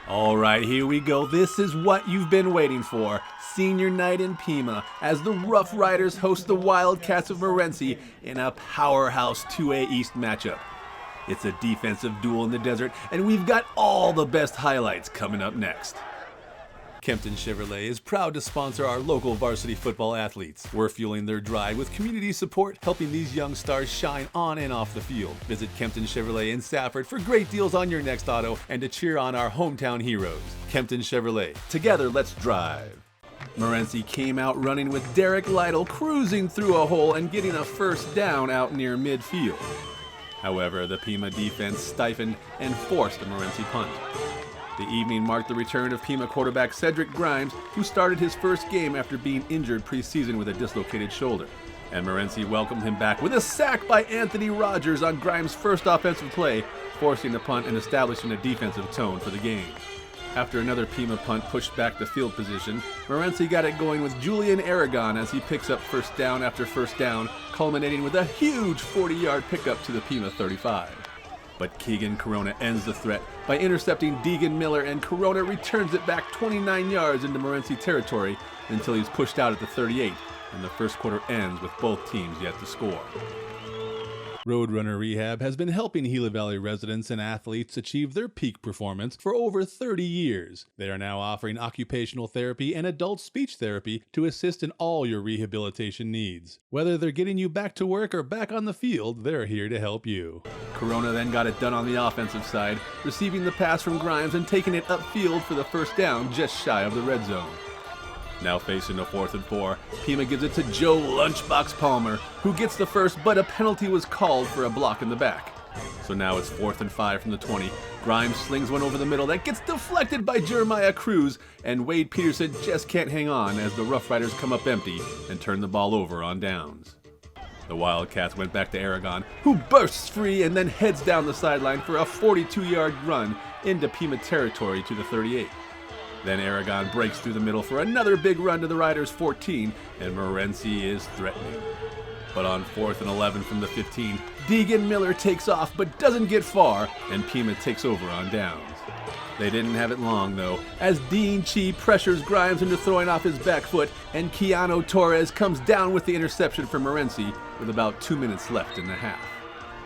All right, here we go. This is what you've been waiting for. Senior night in Pima as the Roughriders host the Wildcats of Morenci in a powerhouse 2A East matchup. It's a defensive duel in the desert, and we've got all the best highlights coming up next. Kempton Chevrolet is proud to sponsor our local varsity football athletes. We're fueling their drive with community support, helping these young stars shine on and off the field. Visit Kempton Chevrolet in Safford for great deals on your next auto and to cheer on our hometown heroes. Kempton Chevrolet. Together, let's drive. Morenci came out running with Derek Lytle cruising through a hole and getting a first down out near midfield. However, the Pima defense stiffened and forced a Morenci punt. The evening marked the return of Pima quarterback Cedric Grimes, who started his first game after being injured preseason with a dislocated shoulder. And Morenci welcomed him back with a sack by Anthony Rogers on Grimes' first offensive play, forcing the punt and establishing a defensive tone for the game. After another Pima punt pushed back the field position, Morenci got it going with Julian Aragon as he picks up first down after first down, culminating with a huge 40-yard pickup to the Pima 35. But Keegan Corona ends the threat by intercepting Deegan Miller, and Corona returns it back 29 yards into Morenci territory until he's pushed out at the 38, and the first quarter ends with both teams yet to score. Roadrunner Rehab has been helping Gila Valley residents and athletes achieve their peak performance for over 30 years. They are now offering occupational therapy and adult speech therapy to assist in all your rehabilitation needs. Whether they're getting you back to work or back on the field, they're here to help you. Corona then got it done on the offensive side, receiving the pass from Grimes and taking it upfield for the first down just shy of the red zone. Now facing a 4th and 4, Pima gives it to Joe Lunchbox Palmer, who gets the first, but a penalty was called for a block in the back. So now it's 4th and 5 from the 20. Grimes slings one over the middle that gets deflected by Jeremiah Cruz, and Wade Peterson just can't hang on as the Roughriders come up empty and turn the ball over on downs. The Wildcats went back to Aragon, who bursts free and then heads down the sideline for a 42-yard run into Pima territory to the 38. Then Aragon breaks through the middle for another big run to the Riders' 14, and Morenci is threatening. But on 4th and 11 from the 15, Deegan Miller takes off but doesn't get far, and Pima takes over on downs. They didn't have it long, though, as Dean Chi pressures Grimes into throwing off his back foot, and Keanu Torres comes down with the interception for Morenci with about 2 minutes left in the half.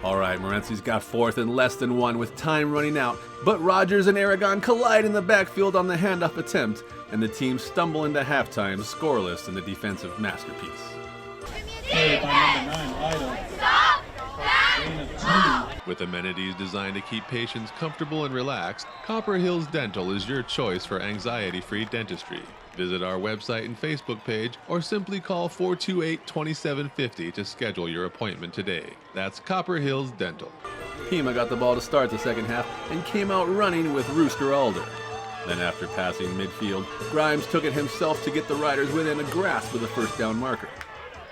All right, Morenci's got 4th and less than 1 with time running out, but Rogers and Aragon collide in the backfield on the handoff attempt, and the team stumble into halftime scoreless in the defensive masterpiece. With amenities designed to keep patients comfortable and relaxed, Copper Hills Dental is your choice for anxiety-free dentistry. Visit our website and Facebook page or simply call 428-2750 to schedule your appointment today. That's Copper Hills Dental. Pima got the ball to start the second half and came out running with Rooster Alder. Then after passing midfield, Grimes took it himself to get the Riders within a grasp of the first down marker.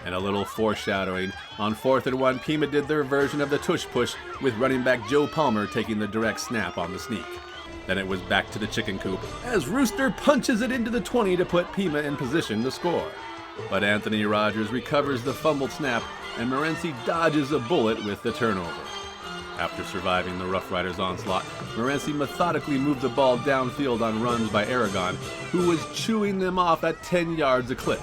And a little foreshadowing, on 4th and 1, Pima did their version of the tush push with running back Joe Palmer taking the direct snap on the sneak. Then it was back to the chicken coop as Rooster punches it into the 20 to put Pima in position to score. But Anthony Rogers recovers the fumbled snap, and Morenci dodges a bullet with the turnover. After surviving the Roughriders' onslaught, Morenci methodically moved the ball downfield on runs by Aragon, who was chewing them off at 10 yards a clip.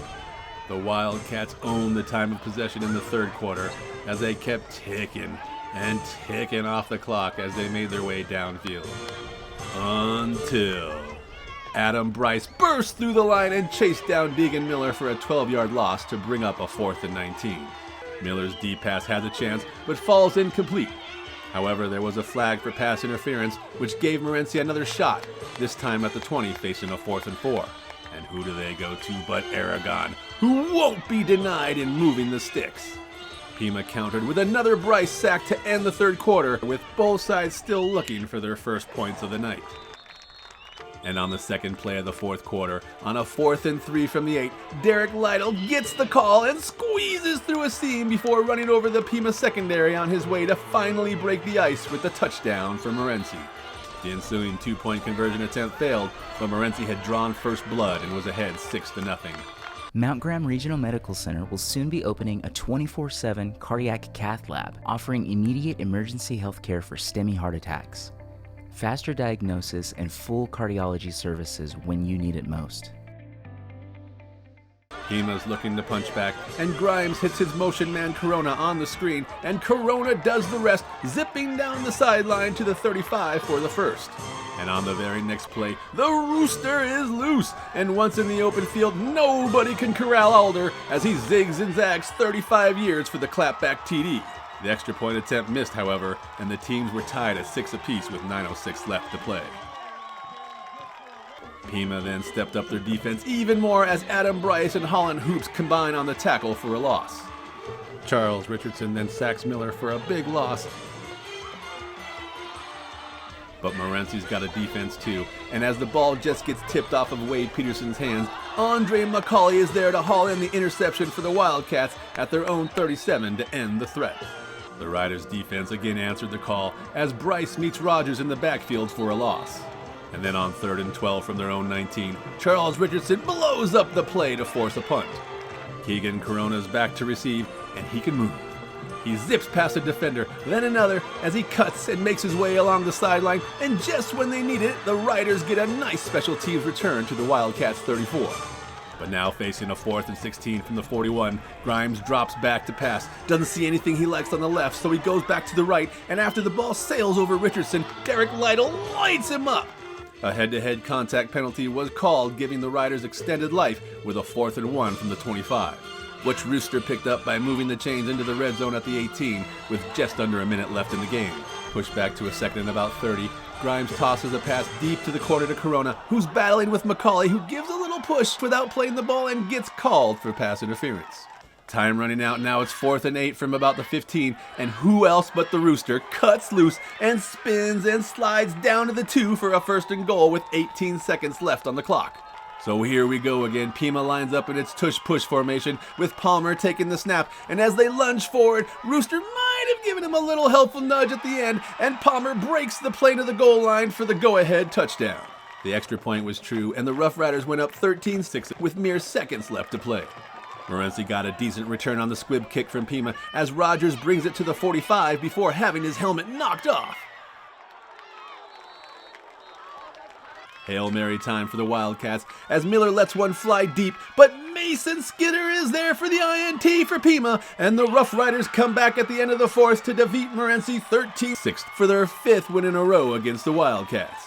The Wildcats owned the time of possession in the third quarter as they kept ticking and ticking off the clock as they made their way downfield. Until Adam Bryce burst through the line and chased down Deegan Miller for a 12-yard loss to bring up a 4th and 19. Miller's deep pass had the chance, but falls incomplete. However, there was a flag for pass interference, which gave Morenci another shot, this time at the 20, facing a 4th and 4. And who do they go to but Aragon, who won't be denied in moving the sticks. Pima countered with another Bryce sack to end the third quarter, with both sides still looking for their first points of the night. And on the second play of the fourth quarter, on a 4th and 3 from the 8, Derek Lytle gets the call and squeezes through a seam before running over the Pima secondary on his way to finally break the ice with the touchdown for Morenci. The ensuing 2-point conversion attempt failed, but Morenci had drawn first blood and was ahead 6-0. Mount Graham Regional Medical Center will soon be opening a 24/7 cardiac cath lab, offering immediate emergency health care for STEMI heart attacks. faster diagnosis, and full cardiology services when you need it most. Pima's looking to punch back, and Grimes hits his motion man Corona on the screen, and Corona does the rest, zipping down the sideline to the 35 for the first. And on the very next play, the Rooster is loose, and once in the open field, nobody can corral Alder as he zigs and zags 35 yards for the clapback TD. The extra point attempt missed, however, and the teams were tied at 6 apiece with 9:06 left to play. Pima then stepped up their defense even more as Adam Bryce and Holland Hoops combine on the tackle for a loss. Charles Richardson then sacks Miller for a big loss. But Morenci's got a defense too, and as the ball just gets tipped off of Wade Peterson's hands, Andre McCauley is there to haul in the interception for the Wildcats at their own 37 to end the threat. The Riders' defense again answered the call as Bryce meets Rogers in the backfield for a loss. And then on 3rd and 12 from their own 19, Charles Richardson blows up the play to force a punt. Keegan Corona's back to receive, and he can move. He zips past a defender, then another, as he cuts and makes his way along the sideline, and just when they need it, the Riders get a nice special teams return to the Wildcats' 34. But now facing a 4th and 16 from the 41, Grimes drops back to pass, doesn't see anything he likes on the left, so he goes back to the right, and after the ball sails over Richardson, Derek Lytle lights him up. A head-to-head contact penalty was called, giving the Riders extended life with a 4th and 1 from the 25, which Rooster picked up by moving the chains into the red zone at the 18 with just under a minute left in the game. Pushed back to a 2nd and about 30, Grimes tosses a pass deep to the corner to Corona, who's battling with McCauley, who gives a little push without playing the ball and gets called for pass interference. Time running out, now it's 4th and 8 from about the 15, and who else but the Rooster cuts loose and spins and slides down to the 2 for a 1st and goal with 18 seconds left on the clock. So here we go again. Pima lines up in its tush-push formation with Palmer taking the snap, and as they lunge forward, Rooster might have given him a little helpful nudge at the end, and Palmer breaks the play to the goal line for the go-ahead touchdown. The extra point was true, and the Rough Riders went up 13-6 with mere seconds left to play. Morenci got a decent return on the squib kick from Pima as Rogers brings it to the 45 before having his helmet knocked off. Hail Mary time for the Wildcats as Miller lets one fly deep, but Mason Skidder is there for the INT for Pima, and the Rough Riders come back at the end of the 4th to defeat Morenci 13-6 for their 5th win in a row against the Wildcats.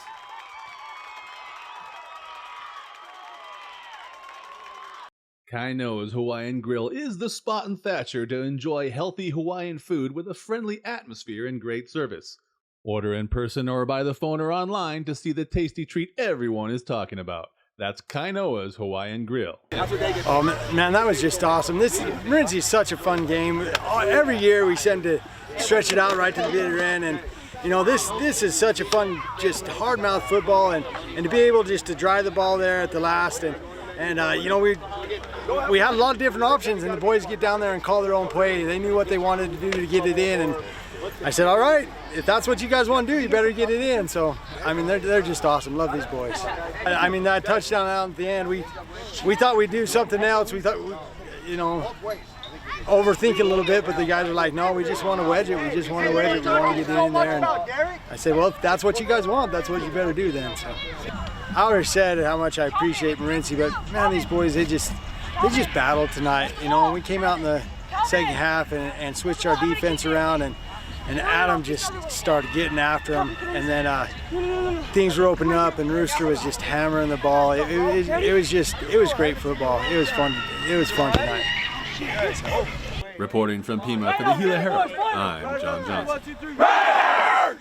Kainoa's Hawaiian Grill is the spot in Thatcher to enjoy healthy Hawaiian food with a friendly atmosphere and great service. Order in person or by the phone or online to see the tasty treat everyone is talking about. That's Kainoa's Hawaiian Grill. Oh man, that was just awesome. Morenci is such a fun game. Every year we send to stretch it out right to the bitter end, and you know this is such a fun, just hard mouth football, and to be able just to drive the ball there at the last, and you know we had a lot of different options, and the boys get down there and call their own play. They knew what they wanted to do to get it in, and I said, all right, if that's what you guys want to do, you better get it in. So, I mean, they're just awesome. Love these boys. I mean, that touchdown out at the end, we thought we'd do something else. We thought, you know, overthinking a little bit, but the guys are like, no, we just want to wedge it. We just want to wedge it. We want to get it in there. And I said, well, if that's what you guys want, that's what you better do then. So, I already said how much I appreciate Morenci, but man, these boys, they just battled tonight. You know, we came out in the second half and switched our defense around, and Adam just started getting after him, and then things were opening up, and Rooster was just hammering the ball. It was great football. It was fun. It was fun tonight. Reporting from Pima for the Gila Herald, I'm John Johnson.